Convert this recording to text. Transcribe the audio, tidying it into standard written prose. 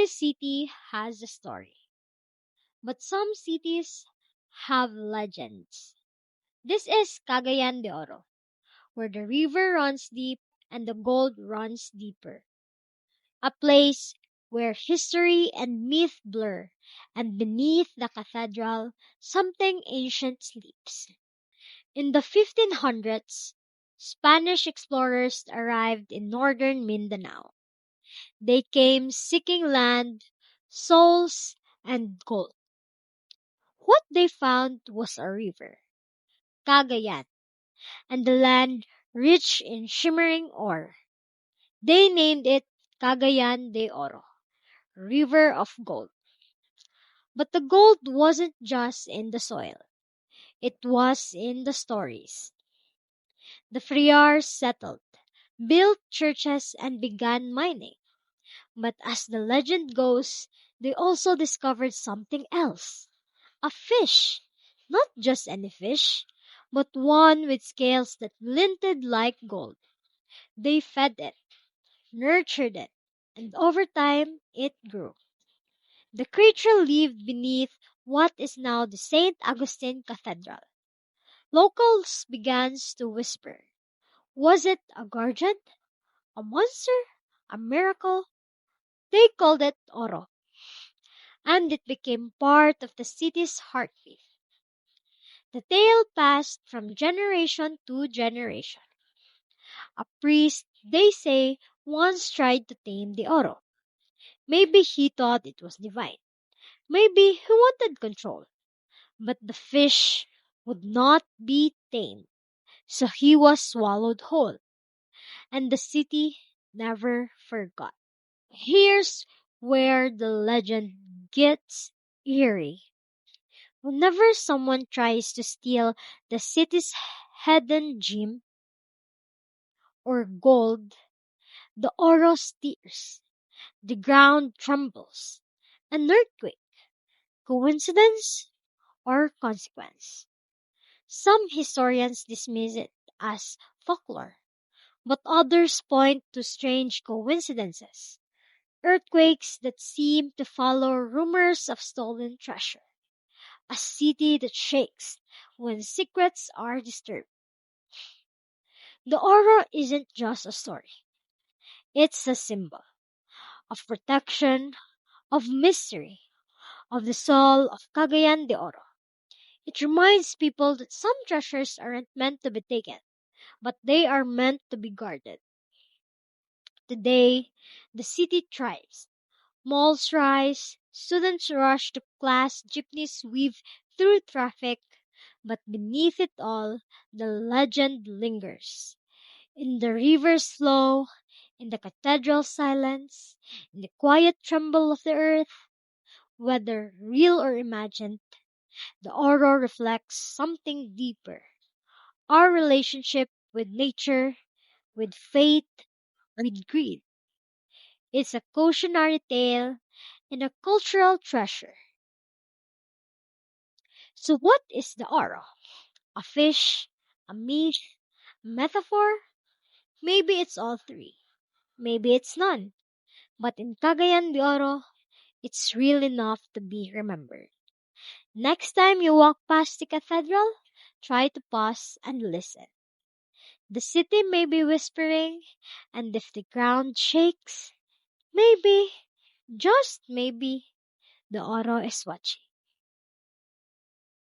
Every city has a story, but some cities have legends. This is Cagayan de Oro, where the river runs deep and the gold runs deeper. A place where history and myth blur, and beneath the cathedral, something ancient sleeps. In the 1500s, Spanish explorers arrived in northern Mindanao. They came seeking land, souls, and gold. What they found was a river, Cagayan, and the land rich in shimmering ore. They named it Cagayan de Oro, River of Gold. But the gold wasn't just in the soil. It was in the stories. The friars settled, built churches, and began mining. But as the legend goes, they also discovered something else. A fish. Not just any fish, but one with scales that glinted like gold. They fed it, nurtured it, and over time it grew. The creature lived beneath what is now the St. Augustine Cathedral. Locals began to whisper. Was it a guardian? A monster? A miracle? They called it Oro, and it became part of the city's heartbeat. The tale passed from generation to generation. A priest, they say, once tried to tame the Oro. Maybe he thought it was divine. Maybe he wanted control. But the fish would not be tamed, so he was swallowed whole, and the city never forgot. Here's where the legend gets eerie. Whenever someone tries to steal the city's hidden gem or gold, the Oro stirs, the ground trembles. An earthquake. Coincidence or consequence? Some historians dismiss it as folklore, but others point to strange coincidences. Earthquakes that seem to follow rumors of stolen treasure. A city that shakes when secrets are disturbed. The Oro isn't just a story. It's a symbol of protection, of mystery, of the soul of Cagayan de Oro. It reminds people that some treasures aren't meant to be taken, but they are meant to be guarded. Today, the city thrives. Malls rise, students rush to class, jeepneys weave through traffic, but beneath it all, the legend lingers. In the river's flow, in the cathedral's silence, in the quiet tremble of the earth, whether real or imagined, the Oro reflects something deeper. Our relationship with nature, with faith, with greed. It's a cautionary tale and a cultural treasure. So what is the Oro? A fish? A myth? A metaphor? Maybe it's all three. Maybe it's none. But in Cagayan de Oro, it's real enough to be remembered. Next time you walk past the cathedral, try to pause and listen. The city may be whispering, and if the ground shakes, maybe, just maybe, the Oro is watching.